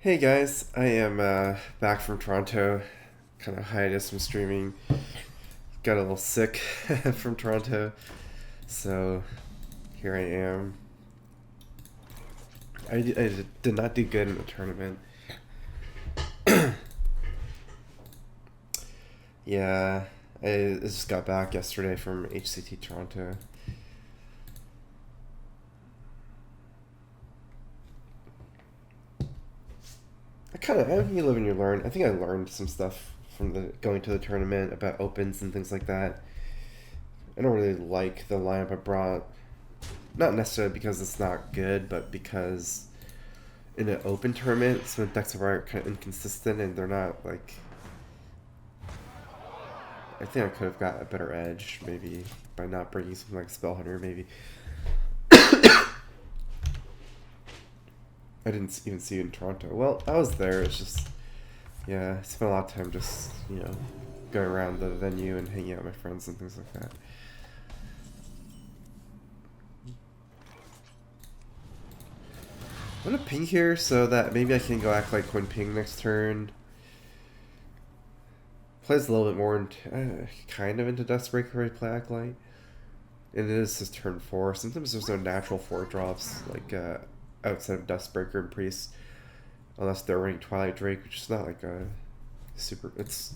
Hey guys, I am back from Toronto. Kind of hiatus from streaming. Got a little sick from Toronto, so here I am. I did not do good in the tournament. Yeah, I just got back yesterday from HCT Toronto. You live and you learn. I think I learned some stuff from the going to the tournament about opens and things like that. I don't really like the lineup I brought. Not necessarily because it's not good, but because in an open tournament, some of the decks are kind of inconsistent and they're not like. I think I could have got a better edge maybe by not bringing something like Spell Hunter. Maybe I didn't even see you in Toronto. Well, I was there. It's just yeah, I spent a lot of time just going around the venue and hanging out with my friends and things like that. I'm gonna ping here so that maybe I can go act like Quinn Ping next turn. Plays a little bit more kind of into Dustbreaker when I play Acolyte. And it is his turn 4. Sometimes there's no natural 4 drops like outside of Dustbreaker and Priest. Unless they're running Twilight Drake, which is not like a super. It's.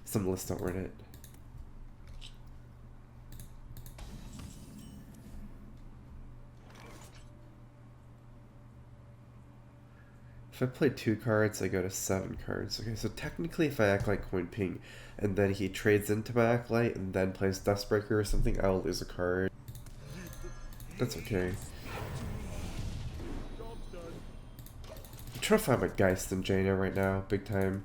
Some lists don't run it. If I play 2 cards, I go to 7 cards. Okay, so technically if I act like Coin Ping, and then he trades into my Acolyte, and then plays Dustbreaker or something, I will lose a card. That's okay. I'm trying to find my Geist and Jaina right now, big time.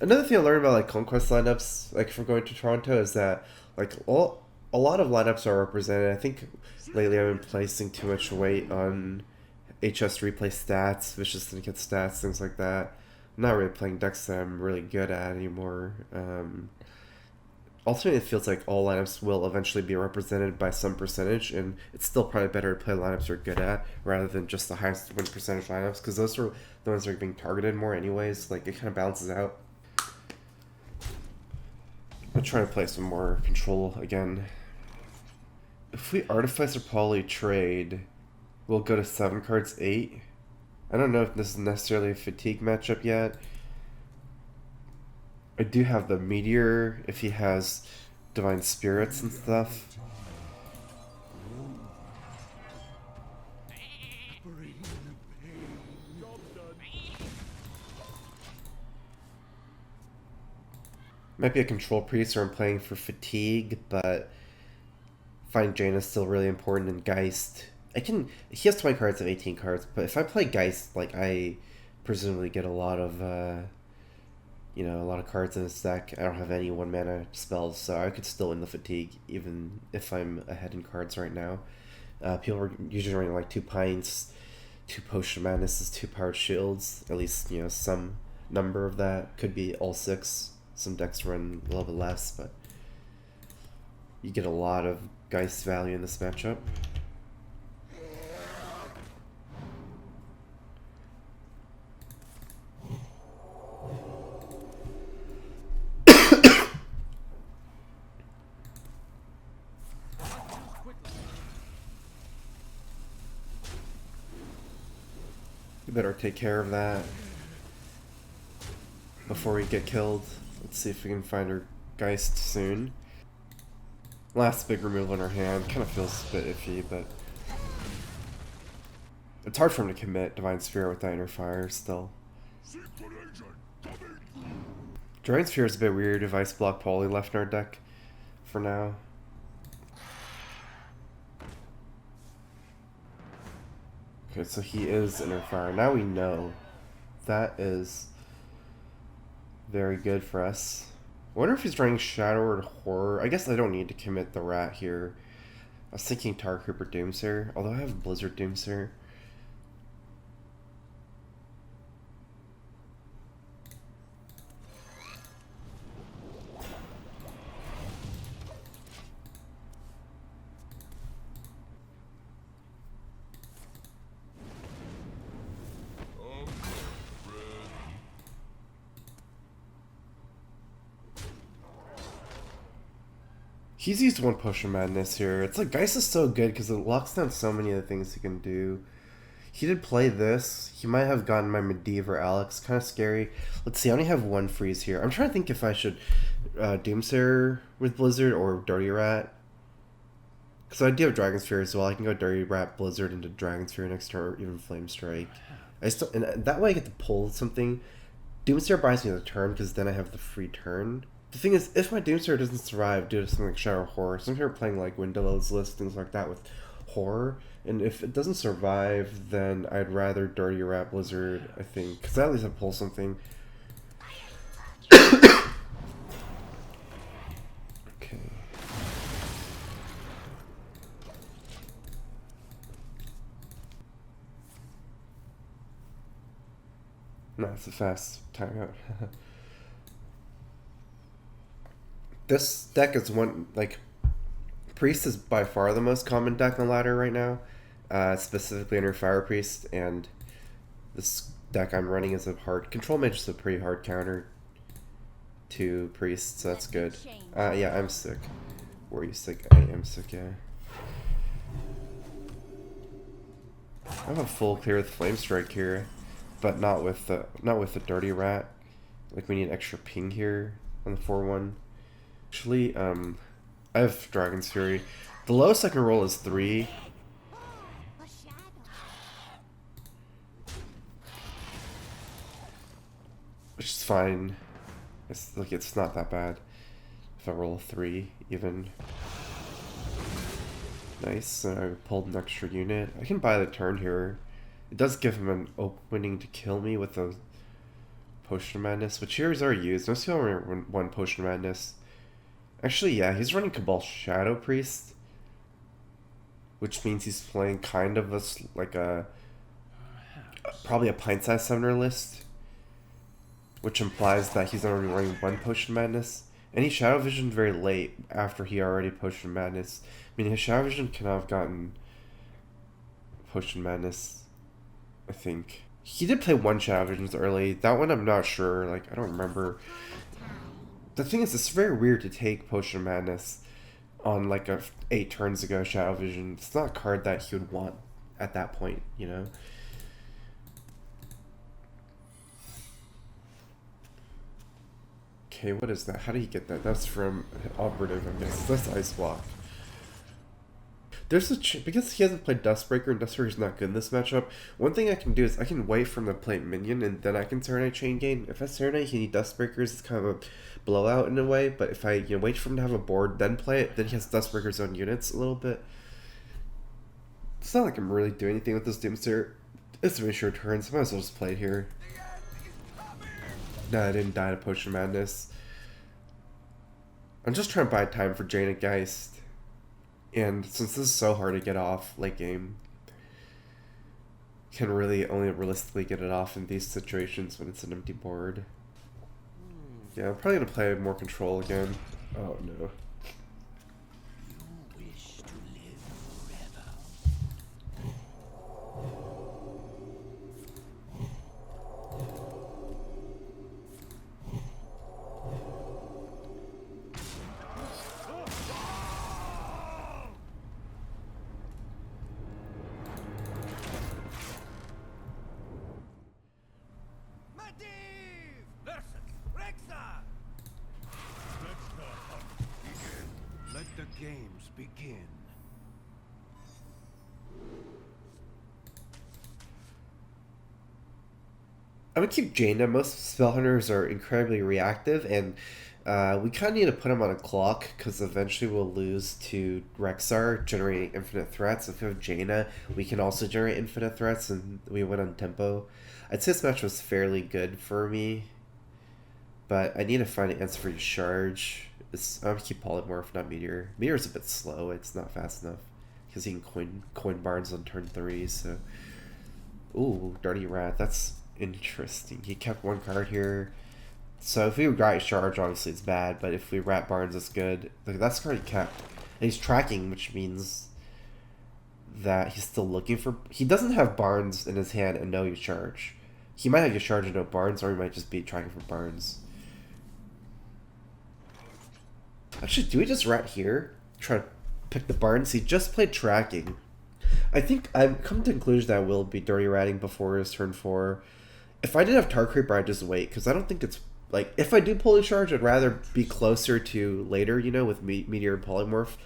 Another thing I learned about like Conquest lineups, like from going to Toronto, is that like a lot of lineups are represented. I think lately I've been placing too much weight on HS replay stats, Vicious Syndicate stats, things like that. I'm not really playing decks that I'm really good at anymore. Ultimately, it feels like all lineups will eventually be represented by some percentage, and it's still probably better to play lineups you're good at rather than just the highest win percentage lineups, because those are the ones that are being targeted more anyways. Like, it kind of balances out. I'm trying to play some more control again. If we Artificer Poly trade, we'll go to 7 cards 8. I don't know if this is necessarily a fatigue matchup yet. I do have the Meteor if he has Divine Spirits and stuff. Might be a Control Priest or I'm playing for fatigue, but find Jaina is still really important in Geist. He has 20 cards of 18 cards, but if I play Geist, like I presumably get a lot of a lot of cards in his deck. I don't have any 1 mana spells, so I could still win the fatigue even if I'm ahead in cards right now. People are usually running like 2 Pints, 2 Potion Madnesses, 2 Powered Shields. At least, some number of that. Could be all 6. Some decks run a little bit less, but you get a lot of Geist value in this matchup. You better take care of that before we get killed. Let's see if we can find our Geist soon. Last big removal in our hand. Kind of feels a bit iffy, but it's hard for him to commit Divine Sphere with that Inner Fire still. Dragon Sphere is a bit weird if Ice Block Poly left in our deck for now. Okay, so he is Inner Fire. Now we know. That is very good for us. I wonder if he's running Shadow or Horror. I guess I don't need to commit the Rat here. I was thinking Tar Creeper Doomsayer, although I have Blizzard Doomsayer. He's used one Potion Madness here. It's like Geist is so good because it locks down so many of the things he can do. He did play this. He might have gotten my Medivh or Alex. Kind of scary. Let's see, I only have one freeze here. I'm trying to think if I should Doomsayer with Blizzard or Dirty Rat. Because I do have Dragon Sphere as well. I can go Dirty Rat, Blizzard into Dragon Sphere next turn, or even Flame Strike. And that way I get to pull something. Doomsayer buys me the turn because then I have the free turn. The thing is, if my Doomsayer doesn't survive due to something like Shadow Horror, some people are playing like Windowless List, things like that with Horror, and if it doesn't survive, then I'd rather Dirty Rat Blizzard, I think, because at least I pull something. Okay. No, it's a fast timeout. This deck is one, like, Priest is by far the most common deck on the ladder right now, specifically under Fire Priest, and this deck I'm running is a hard... Control Mage is a pretty hard counter to Priest, so that's good. Yeah, I'm sick. Were you sick? I am sick, yeah. I have a full clear with Flame Strike here, but not with the Dirty Rat. Like, we need extra ping here on the 4-1. Actually, I have Dragon's Fury. The lowest I can roll is 3. Which is fine. It's not that bad. If I roll a 3, even. Nice, I pulled an extra unit. I can buy the turn here. It does give him an opening to kill me with a Potion Madness, which here is already used. Most people run one Potion Madness. Actually, yeah, he's running Cabal Shadow Priest, which means he's playing kind of probably a pint-sized summoner list, which implies that he's already running one Potion Madness. And he Shadow Visioned very late after he already Potion Madness. I mean, his Shadow Vision cannot have gotten Potion Madness, I think. He did play one Shadow Visions early. That one I'm not sure. Like, I don't remember. The thing is, it's very weird to take Potion Madness on like 8 turns ago Shadow Vision. It's not a card that he would want at that point, you know? Okay, what is that? How do you get that? That's from Operative, I guess. That's Ice Block. There's because he hasn't played Dustbreaker and Dustbreaker's not good in this matchup, one thing I can do is I can wait for him to play minion and then I can Serenade Chain Gain. If I Serenade, he needs Dustbreakers, it's kind of a blowout in a way, but if I wait for him to have a board, then play it, then he has Dustbreaker's own units a little bit. It's not like I'm really doing anything with this Doomsayer. It's a very short turn, so I might as well just play it here. Nah, I didn't die to Potion Madness. I'm just trying to buy time for Jaina Geist. And since this is so hard to get off late game, can really only realistically get it off in these situations when it's an empty board. Yeah, I'm probably gonna play more control again. Oh no. Games begin. I'm gonna keep Jaina. Most spell hunters are incredibly reactive, and we kind of need to put them on a clock because eventually we'll lose to Rexar generating infinite threats. If we have Jaina, we can also generate infinite threats, and we win on tempo. I'd say this match was fairly good for me, but I need to find an answer for Charge. I'm gonna keep Polymorph, not Meteor. Meteor's a bit slow, it's not fast enough. Because he can coin Barnes on turn 3, so... Ooh, Dirty Rat, that's interesting. He kept one card here. So if we Rat Charge, obviously it's bad, but if we Rat Barnes, it's good. Look, that's card he kept. And he's tracking, which means that he's still looking for... He doesn't have Barnes in his hand and no you Charge. He might have your Charge and no Barnes, or he might just be tracking for Barnes. Actually, do we just rat here? Try to pick the barns? He just played tracking. I think I've come to the conclusion that I will be dirty ratting before his turn 4. If I did have Tar Creeper, I'd just wait, because I don't think it's... Like, if I do Poly Charge, I'd rather be closer to later, you know, with Meteor and Polymorph.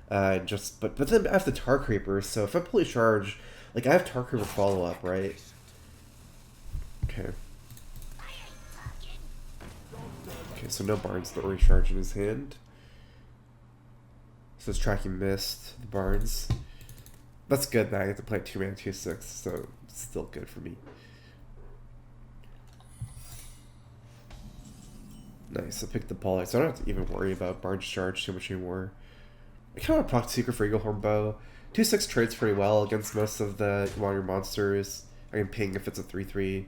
But then I have the Tar Creeper, so if I Poly Charge, like, I have Tar Creeper follow-up, right? Okay. Okay, so no Barnes, the recharge in his hand. So it's tracking missed, the Barnes. That's good that I get to play 2 mana 2/6, so it's still good for me. Nice, I picked the Poly, so I don't have to even worry about Barnes charge too much anymore. I kind of want to proc Secret for Eaglehorn Bow. 2/6 trades pretty well against most of the Water monsters. I can ping if it's a 3/3.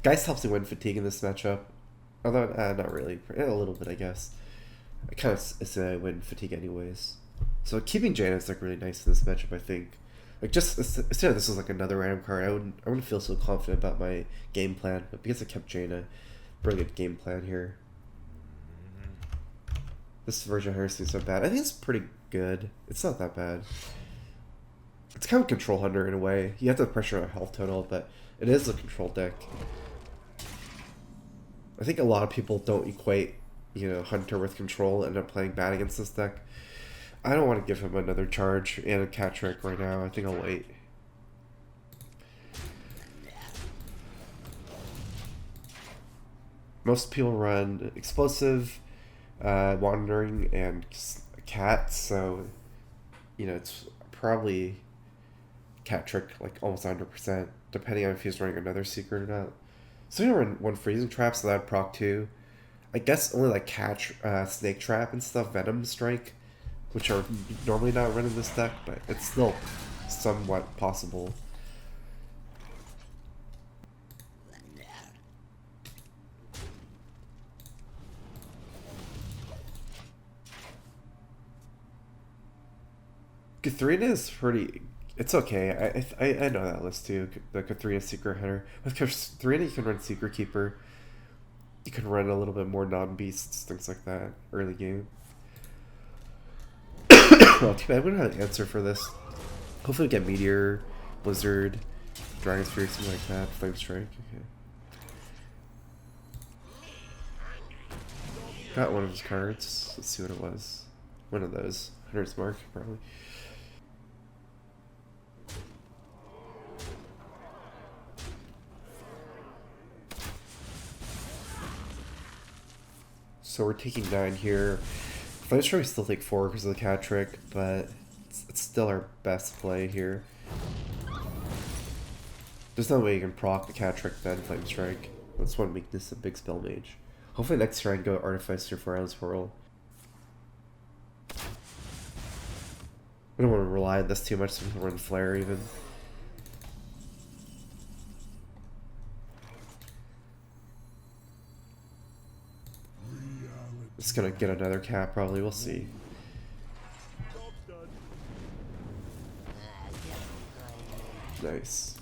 Geist helps me win Fatigue in this matchup. Although, not really. A little bit, I guess. I kind of say I win Fatigue anyways. So keeping Jaina is like really nice in this matchup, I think. Like, just instead of this was like another random card, I wouldn't feel so confident about my game plan. But because I kept Jaina, brilliant game plan here. This version of Hearthstone is so bad. I think it's pretty good. It's not that bad. It's kind of a control hunter in a way. You have to pressure a health total, but it is a control deck. I think a lot of people don't equate, you know, Hunter with control and end up playing bad against this deck. I don't want to give him another charge and a cat trick right now. I think I'll wait. Most people run Explosive, Wandering, and Cat, so, you know, it's probably cat trick like almost 100%, depending on if he's running another secret or not. So you run one freezing trap, so that'd proc 2. I guess only like catch, snake trap and stuff, venom strike, which are normally not run in this deck, but it's still somewhat possible. Katharina is pretty... It's okay. I know that list too. The Katharina Secret Hunter. With Katharina, you can run Secret Keeper. You can run a little bit more non-beasts, things like that, early game. Well, too bad we don't have an answer for this. Hopefully we get Meteor, Blizzard, Dragon's Fury, something like that. Flame Strike. Okay. Got one of his cards. Let's see what it was. One of those. Hunter's Mark, probably. So we're taking 9 here. Flame Strike we still take 4 because of the cat trick, but it's still our best play here. There's no way you can proc the cat trick then Flame Strike. That's one weakness of Big Spell Mage. Hopefully next turn I can go Artificer for Island's Whirl. I don't want to rely on this too much, so we can run Flare even. It's gonna get another cap probably, we'll see. Nice.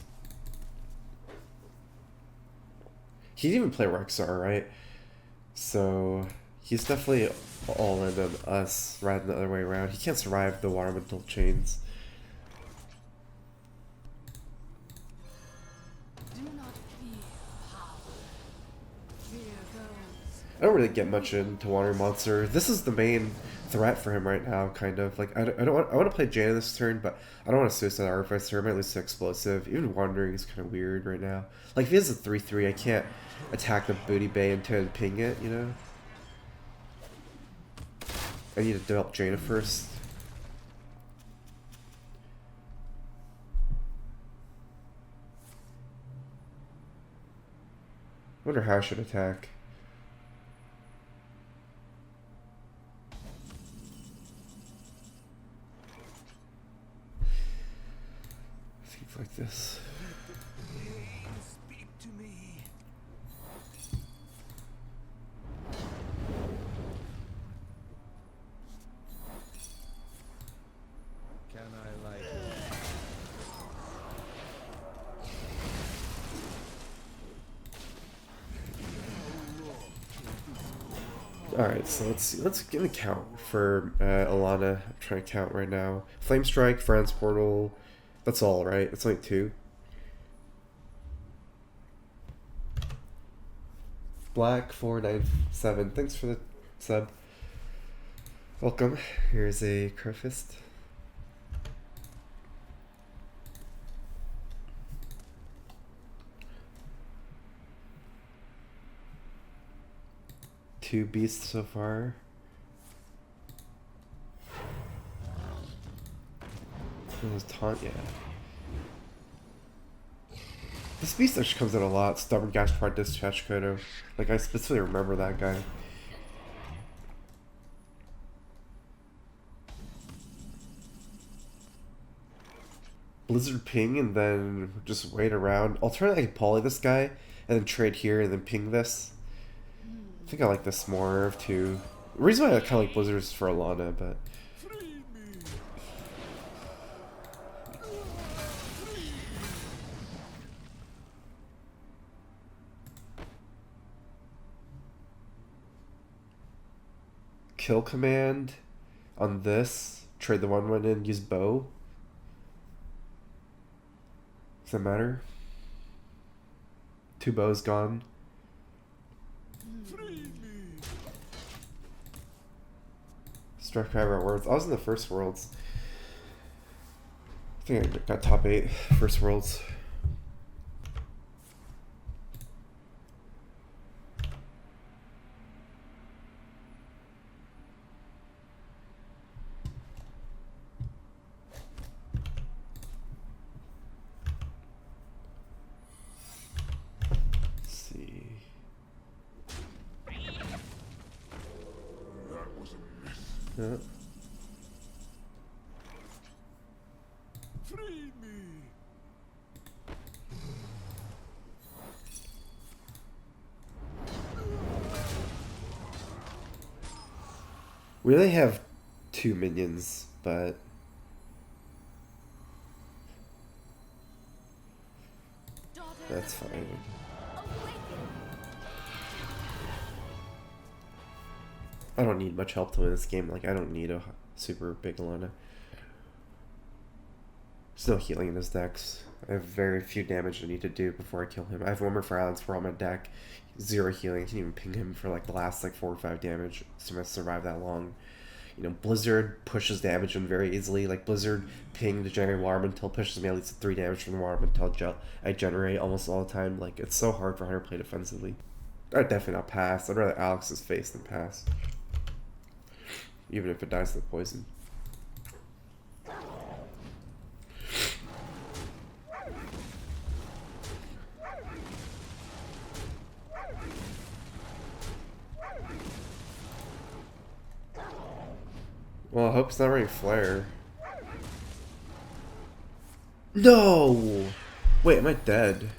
He didn't even play Rexar, right? So he's definitely all in on us rather than the other way around. He can't survive the Watermental Chains. I don't really get much into Water Monster. This is the main threat for him right now, kind of. Like, I want to play Jaina this turn, but I don't want to Suicide Artificer. I might lose to Explosive. Even Wandering is kind of weird right now. Like, if he has a 3/3, I can't attack the Booty Bay until I ping it, you know? I need to develop Jaina first. I wonder how I should attack. Things like this. Speak to me. Can I like Alright, so let's give a count for Alana. I'm trying to count right now. Flame Strike, Friends Portal. That's all, right? It's only 2. Black 497. Thanks for the sub. Welcome. Here's a Crowfist. Two beasts so far. There's taunt, yeah. This beast actually comes out a lot. Stubborn Gaspard Dispatch Kodo. Like, I specifically remember that guy. Blizzard ping and then just wait around. Alternately, I could poly this guy and then trade here and then ping this. I think I like this more too. The reason why I kind of like Blizzard is for Alana, but. Kill command on this. Trade the 1/1 in, use bow. Does that matter? 2 bows gone. StrifeCro Worlds. I was in the first Worlds. I think I got top 8 first Worlds. Yeah. Free me. We only have 2 minions, but that's fine. I don't need much help to win this game. Like, I don't need a super big Alana. There's no healing in his decks. I have very few damage I need to do before I kill him. I have Warmer for Islands for all my deck. 0 healing. I can even ping him for like the last like 4 or 5 damage. So I survive that long. You know, Blizzard pushes damage in very easily. Like, Blizzard ping to generate Water Elemental pushes me at least 3 damage from the Water Elemental I generate almost all the time. Like, it's so hard for Hunter to play defensively. I'd definitely not pass. I'd rather Alex's face than pass. Even if it dies to the poison. Well, I hope it's not running Flare. No! Wait, am I dead?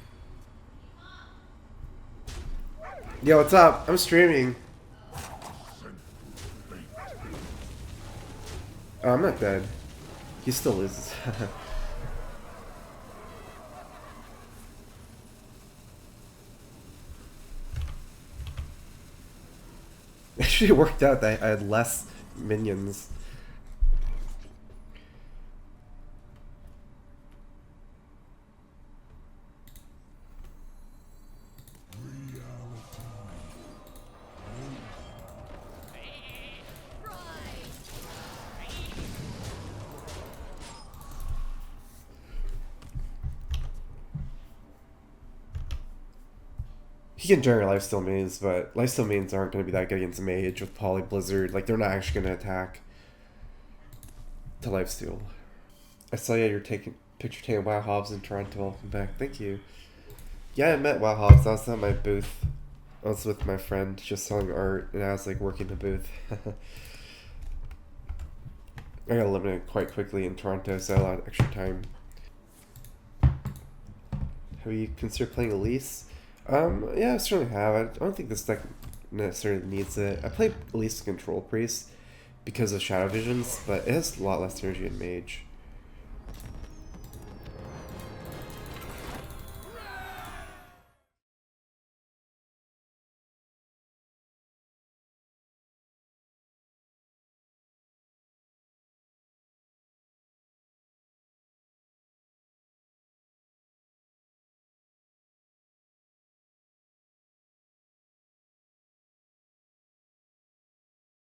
Yo, what's up? I'm streaming. Oh, I'm not dead. He still is. Actually, it worked out that I had less minions. He can generate lifesteal mains, but lifesteal mains aren't going to be that good against Mage with Poly Blizzard. Like, they're not actually going to attack to lifesteal. I saw you're taking Wow Hobbs in Toronto. Welcome back. Thank you. Yeah, I met Wow Hobbs. I was at my booth. I was with my friend just selling art, and I was like working the booth. I got eliminated quite quickly in Toronto, so I had a lot of extra time. Have you considered playing Elise? Yeah, I certainly have. I don't think this deck necessarily needs it. I play Elise Control Priest because of Shadow Visions, but it has a lot less energy in Mage.